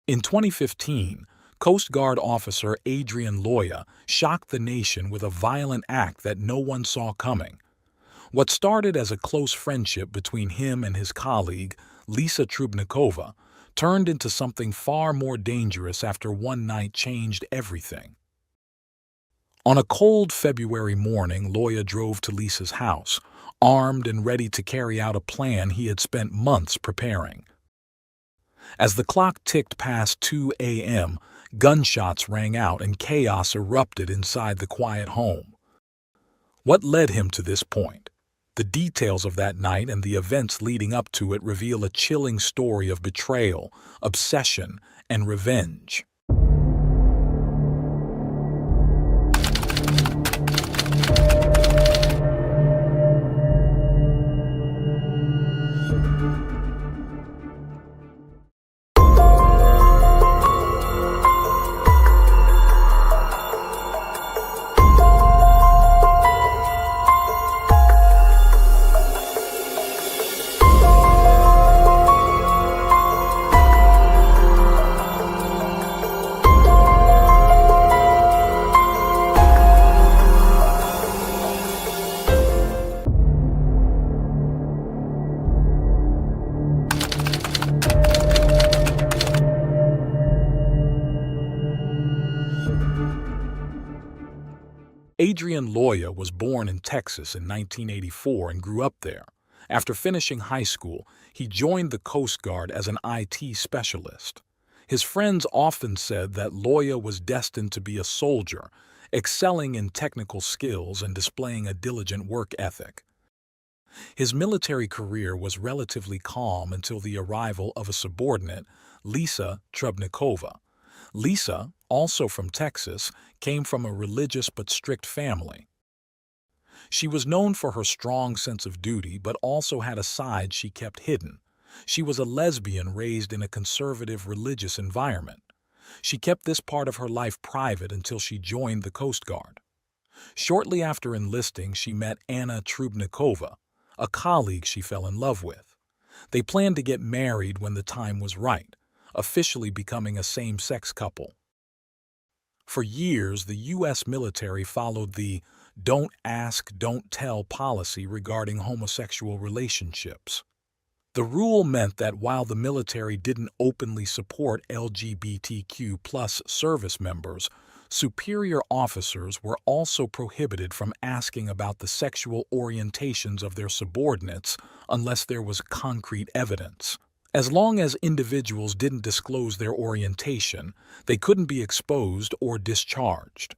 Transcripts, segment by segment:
In 2015, Coast Guard officer Adrian Loya shocked the nation with a violent act that no one saw coming. What started as a close friendship between him and his colleague, Lisa Trubnikova, turned into something far more dangerous after one night changed everything. On a cold February morning, Loya drove to Lisa's house, armed and ready to carry out a plan he had spent months preparing. As the clock ticked past 2 a.m., gunshots rang out and chaos erupted inside the quiet home. What led him to this point? The details of that night and the events leading up to it reveal a chilling story of betrayal, obsession, and revenge. Adrian Loya was born in Texas in 1984 and grew up there. After finishing high school, he joined the Coast Guard as an IT specialist. His friends often said that Loya was destined to be a soldier, excelling in technical skills and displaying a diligent work ethic. His military career was relatively calm until the arrival of a subordinate, Lisa Trubnikova. Lisa, also from Texas, came from a religious but strict family. She was known for her strong sense of duty but also had a side she kept hidden. She was a lesbian raised in a conservative religious environment. She kept this part of her life private until she joined the Coast Guard. Shortly after enlisting, she met Anna Trubnikova, a colleague she fell in love with. They planned to get married when the time was right, officially becoming a same-sex couple. For years, the U.S. military followed the "don't ask, don't tell" policy regarding homosexual relationships. The rule meant that while the military didn't openly support LGBTQ+ service members, superior officers were also prohibited from asking about the sexual orientations of their subordinates unless there was concrete evidence. As long as individuals didn't disclose their orientation, they couldn't be exposed or discharged.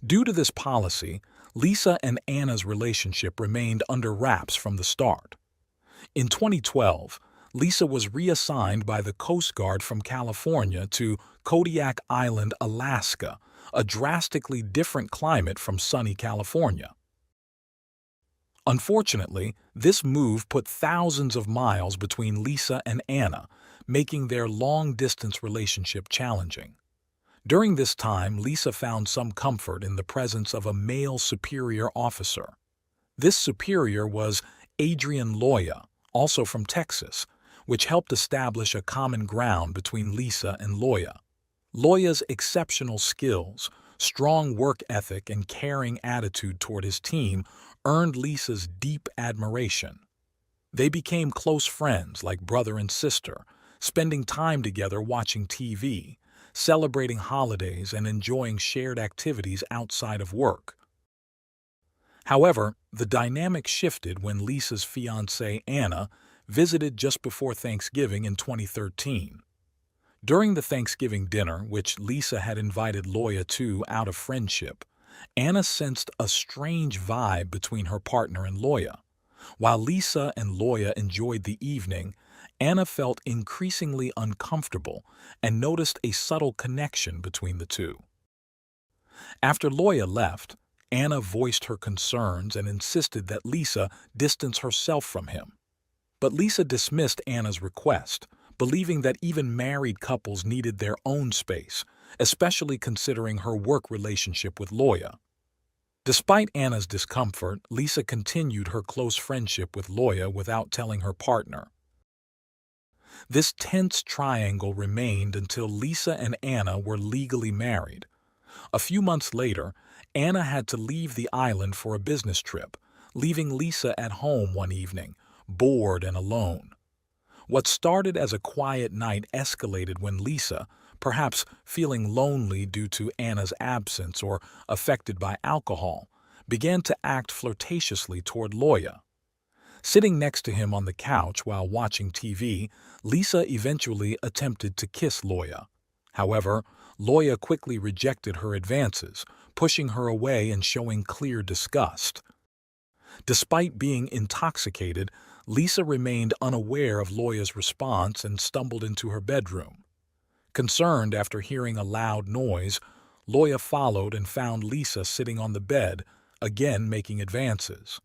Due to this policy, Lisa and Anna's relationship remained under wraps from the start. In 2012, Lisa was reassigned by the Coast Guard from California to Kodiak Island, Alaska, a drastically different climate from sunny California. Unfortunately, this move put thousands of miles between Lisa and Anna, making their long-distance relationship challenging. During this time, Lisa found some comfort in the presence of a male superior officer. This superior was Adrian Loya, also from Texas, which helped establish a common ground between Lisa and Loya. Loya's exceptional skills, strong work ethic, and caring attitude toward his team earned Lisa's deep admiration. They became close friends like brother and sister, spending time together watching TV, celebrating holidays, and enjoying shared activities outside of work. However, the dynamic shifted when Lisa's fiancée Anna visited just before Thanksgiving in 2013. During the Thanksgiving dinner, which Lisa had invited Loya to out of friendship, Anna sensed a strange vibe between her partner and Loya. While Lisa and Loya enjoyed the evening, Anna felt increasingly uncomfortable and noticed a subtle connection between the two. After Loya left, Anna voiced her concerns and insisted that Lisa distance herself from him. But Lisa dismissed Anna's request, believing that even married couples needed their own space, especially considering her work relationship with Loya. Despite Anna's discomfort, Lisa continued her close friendship with Loya without telling her partner. This tense triangle remained until Lisa and Anna were legally married. A few months later, Anna had to leave the island for a business trip, leaving Lisa at home one evening, bored and alone. What started as a quiet night escalated when Lisa, perhaps feeling lonely due to Anna's absence or affected by alcohol, began to act flirtatiously toward Loya. Sitting next to him on the couch while watching TV, Lisa eventually attempted to kiss Loya. However, Loya quickly rejected her advances, pushing her away and showing clear disgust. Despite being intoxicated, Lisa remained unaware of Loya's response and stumbled into her bedroom. Concerned after hearing a loud noise, Loya followed and found Lisa sitting on the bed, again making advances.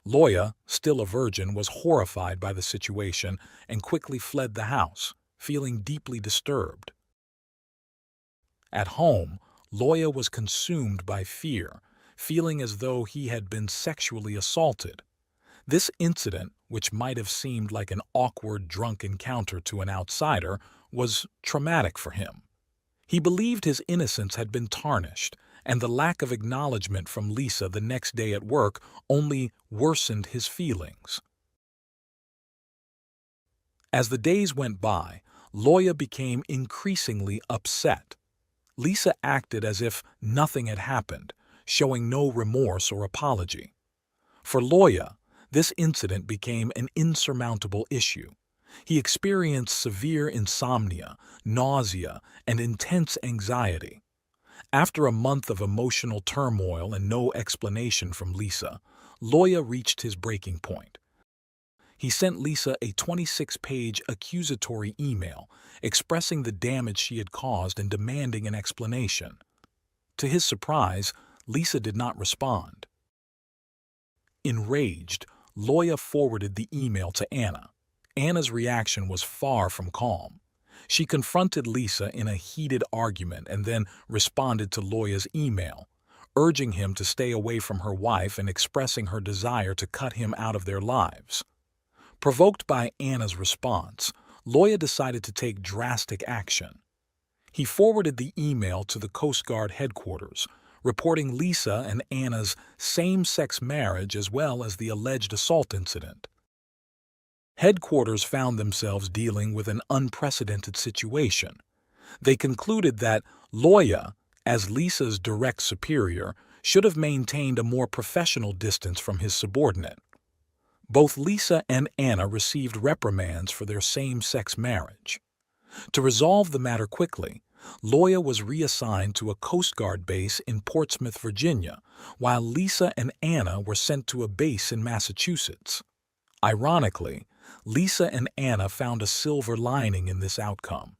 Loya, still a virgin, was horrified by the situation and quickly fled the house, feeling deeply disturbed. At home, Loya was consumed by fear, feeling as though he had been sexually assaulted. This incident, which might have seemed like an awkward drunk encounter to an outsider, was traumatic for him. He believed his innocence had been tarnished, and the lack of acknowledgement from Lisa the next day at work only worsened his feelings. As the days went by, Loya became increasingly upset. Lisa acted as if nothing had happened, showing no remorse or apology. For Loya, this incident became an insurmountable issue. He experienced severe insomnia, nausea, and intense anxiety. After a month of emotional turmoil and no explanation from Lisa, Loya reached his breaking point. He sent Lisa a 26-page accusatory email expressing the damage she had caused and demanding an explanation. To his surprise, Lisa did not respond. Enraged, Loya forwarded the email to Anna. Anna's reaction was far from calm. She confronted Lisa in a heated argument and then responded to Loya's email, urging him to stay away from her wife and expressing her desire to cut him out of their lives. Provoked by Anna's response, Loya decided to take drastic action. He forwarded the email to the Coast Guard headquarters, reporting Lisa and Anna's same-sex marriage as well as the alleged assault incident. Headquarters found themselves dealing with an unprecedented situation. They concluded that Loya, as Lisa's direct superior, should have maintained a more professional distance from his subordinate. Both Lisa and Anna received reprimands for their same-sex marriage. To resolve the matter quickly, Loya was reassigned to a Coast Guard base in Portsmouth, Virginia, while Lisa and Anna were sent to a base in Massachusetts. Ironically, Lisa and Anna found a silver lining in this outcome.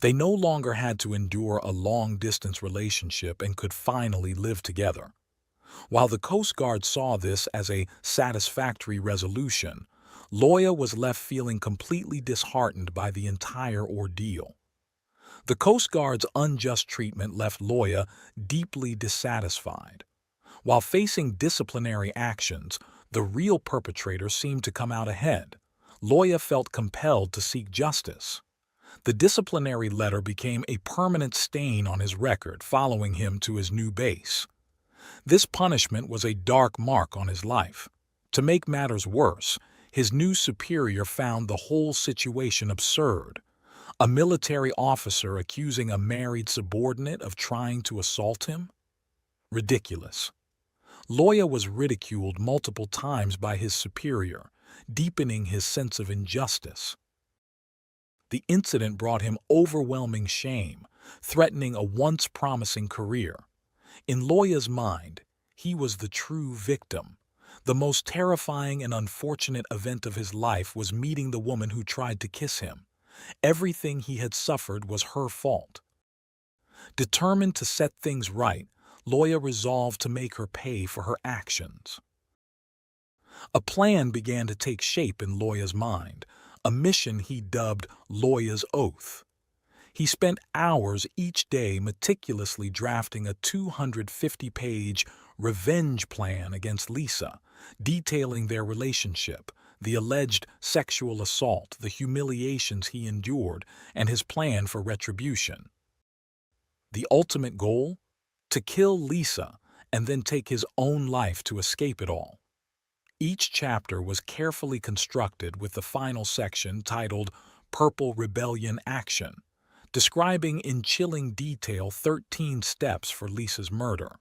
They no longer had to endure a long-distance relationship and could finally live together. While the Coast Guard saw this as a satisfactory resolution, Loya was left feeling completely disheartened by the entire ordeal. The Coast Guard's unjust treatment left Loya deeply dissatisfied. While facing disciplinary actions, the real perpetrator seemed to come out ahead. Loya felt compelled to seek justice. The disciplinary letter became a permanent stain on his record following him to his new base. This punishment was a dark mark on his life. To make matters worse, his new superior found the whole situation absurd. A military officer accusing a married subordinate of trying to assault him? Ridiculous. Loya was ridiculed multiple times by his superior, deepening his sense of injustice. The incident brought him overwhelming shame, threatening a once promising career. In Loya's mind, he was the true victim. The most terrifying and unfortunate event of his life was meeting the woman who tried to kiss him. Everything he had suffered was her fault. Determined to set things right, Loya resolved to make her pay for her actions. A plan began to take shape in Loya's mind, a mission he dubbed Loya's Oath. He spent hours each day meticulously drafting a 250-page revenge plan against Lisa, detailing their relationship, the alleged sexual assault, the humiliations he endured, and his plan for retribution. The ultimate goal? To kill Lisa and then take his own life to escape it all. Each chapter was carefully constructed, with the final section titled Purple Rebellion Action, describing in chilling detail 13 steps for Lisa's murder.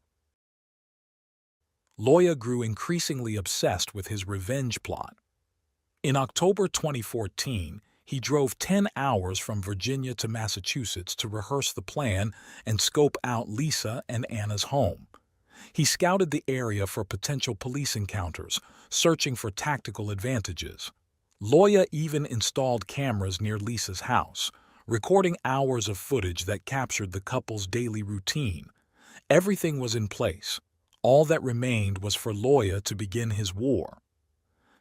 Loya grew increasingly obsessed with his revenge plot. In October 2014, he drove 10 hours from Virginia to Massachusetts to rehearse the plan and scope out Lisa and Anna's home. He scouted the area for potential police encounters, searching for tactical advantages. Loya even installed cameras near Lisa's house, recording hours of footage that captured the couple's daily routine. Everything was in place. All that remained was for Loya to begin his war.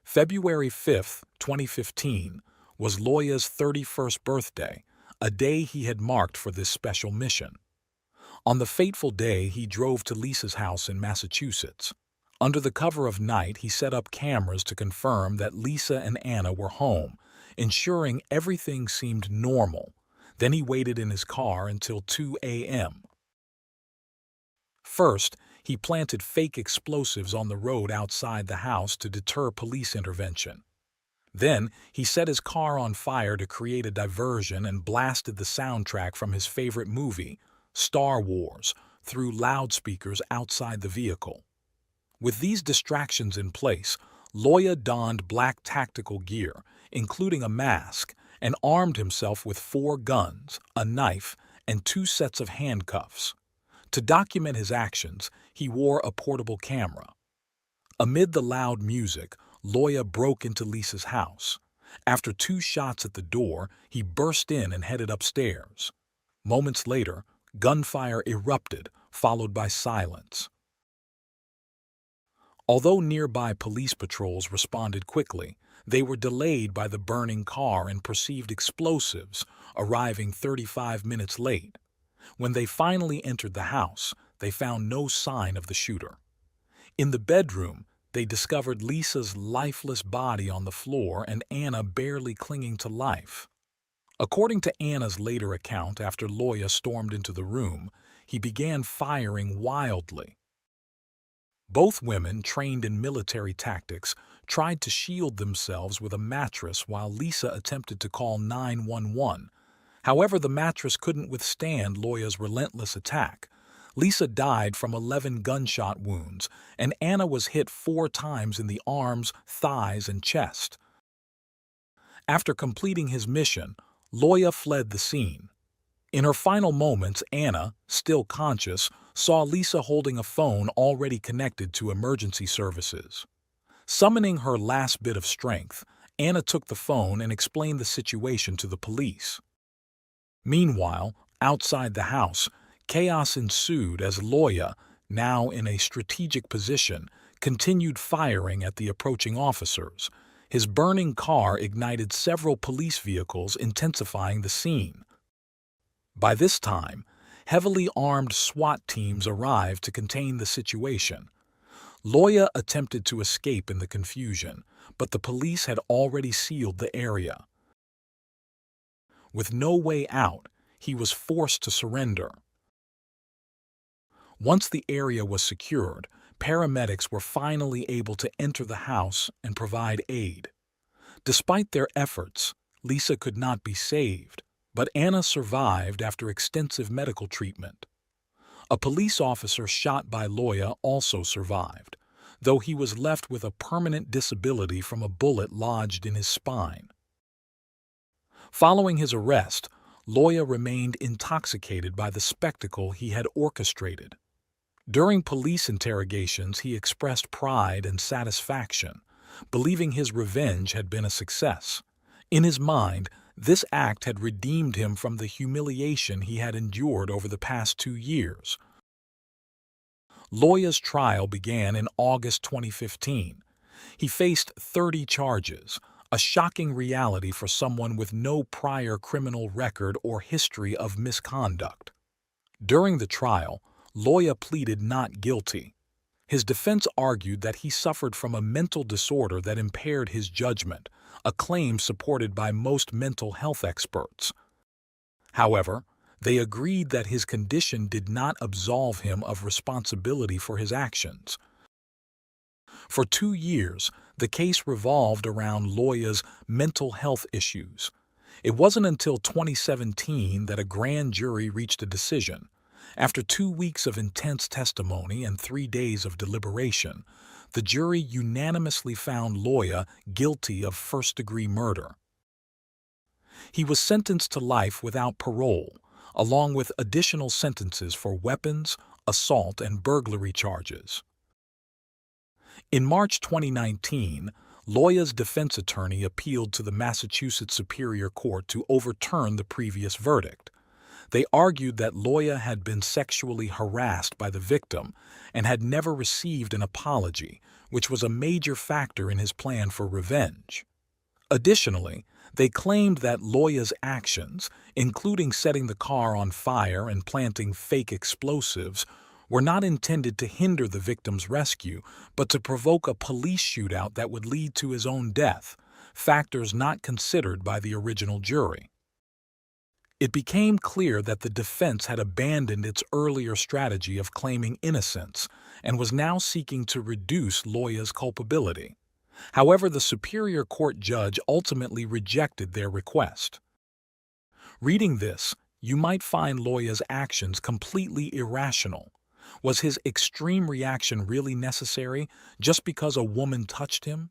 February 5, 2015, was Loya's 31st birthday, a day he had marked for this special mission. On the fateful day, he drove to Lisa's house in Massachusetts. Under the cover of night, he set up cameras to confirm that Lisa and Anna were home, ensuring everything seemed normal. Then he waited in his car until 2 a.m. First, he planted fake explosives on the road outside the house to deter police intervention. Then, he set his car on fire to create a diversion and blasted the soundtrack from his favorite movie, Star Wars, through loudspeakers outside the vehicle. With these distractions in place, Loya donned black tactical gear, including a mask, and armed himself with 4 guns, a knife, and 2 sets of handcuffs. To document his actions, he wore a portable camera. Amid the loud music, Loya broke into Lisa's house. After 2 shots at the door, he burst in and headed upstairs. Moments later, gunfire erupted, followed by silence. Although nearby police patrols responded quickly, they were delayed by the burning car and perceived explosives, arriving 35 minutes late. When they finally entered the house, they found no sign of the shooter. In the bedroom, they discovered Lisa's lifeless body on the floor and Anna barely clinging to life. According to Anna's later account, after Loya stormed into the room, he began firing wildly. Both women, trained in military tactics, tried to shield themselves with a mattress while Lisa attempted to call 911. However, the mattress couldn't withstand Loya's relentless attack. Lisa died from 11 gunshot wounds, and Anna was hit 4 times in the arms, thighs, and chest. After completing his mission, Loya fled the scene. In her final moments, Anna, still conscious, saw Lisa holding a phone already connected to emergency services. Summoning her last bit of strength, Anna took the phone and explained the situation to the police. Meanwhile, outside the house, chaos ensued as Loya, now in a strategic position, continued firing at the approaching officers. His burning car ignited several police vehicles, intensifying the scene. By this time, heavily armed SWAT teams arrived to contain the situation. Loya attempted to escape in the confusion, but the police had already sealed the area. With no way out, he was forced to surrender. Once the area was secured, paramedics were finally able to enter the house and provide aid. Despite their efforts, Lisa could not be saved, but Anna survived after extensive medical treatment. A police officer shot by Loya also survived, though he was left with a permanent disability from a bullet lodged in his spine. Following his arrest, Loya remained intoxicated by the spectacle he had orchestrated. During police interrogations, he expressed pride and satisfaction, believing his revenge had been a success. In his mind, this act had redeemed him from the humiliation he had endured over the past 2 years. Loya's trial began in August 2015. He faced 30 charges, a shocking reality for someone with no prior criminal record or history of misconduct. During the trial, Loya pleaded not guilty. His defense argued that he suffered from a mental disorder that impaired his judgment, a claim supported by most mental health experts. However, they agreed that his condition did not absolve him of responsibility for his actions. For 2 years, the case revolved around Loya's mental health issues. It wasn't until 2017 that a grand jury reached a decision. After 2 weeks of intense testimony and 3 days of deliberation, the jury unanimously found Loya guilty of first-degree murder. He was sentenced to life without parole, along with additional sentences for weapons, assault, and burglary charges. In March 2019, Loya's defense attorney appealed to the Massachusetts Superior Court to overturn the previous verdict. They argued that Loya had been sexually harassed by the victim and had never received an apology, which was a major factor in his plan for revenge. Additionally, they claimed that Loya's actions, including setting the car on fire and planting fake explosives, were not intended to hinder the victim's rescue, but to provoke a police shootout that would lead to his own death, factors not considered by the original jury. It became clear that the defense had abandoned its earlier strategy of claiming innocence and was now seeking to reduce Loya's culpability. However, the Superior Court judge ultimately rejected their request. Reading this, you might find Loya's actions completely irrational. Was his extreme reaction really necessary just because a woman touched him?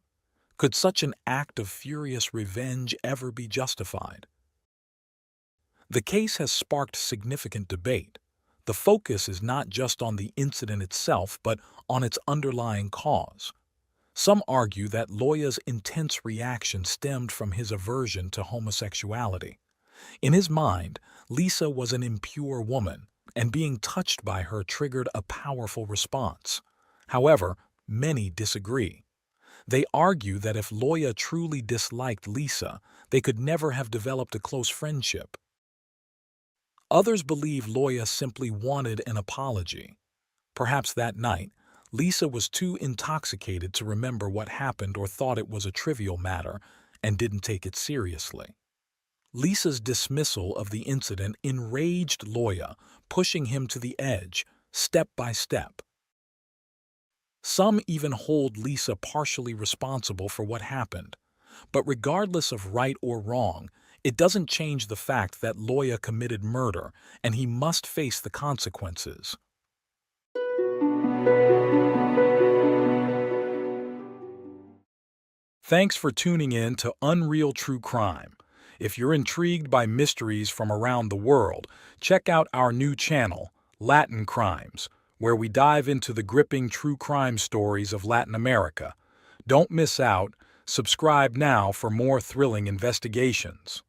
Could such an act of furious revenge ever be justified? The case has sparked significant debate. The focus is not just on the incident itself, but on its underlying cause. Some argue that Loya's intense reaction stemmed from his aversion to homosexuality. In his mind, Lisa was an impure woman, and being touched by her triggered a powerful response. However, many disagree. They argue that if Loya truly disliked Lisa, they could never have developed a close friendship. Others believe Loya simply wanted an apology. Perhaps that night, Lisa was too intoxicated to remember what happened or thought it was a trivial matter and didn't take it seriously. Lisa's dismissal of the incident enraged Loya, pushing him to the edge, step by step. Some even hold Lisa partially responsible for what happened. But regardless of right or wrong, it doesn't change the fact that Loya committed murder and he must face the consequences. Thanks for tuning in to Unreal True Crime. If you're intrigued by mysteries from around the world, check out our new channel, Latin Crimes, where we dive into the gripping true crime stories of Latin America. Don't miss out. Subscribe now for more thrilling investigations.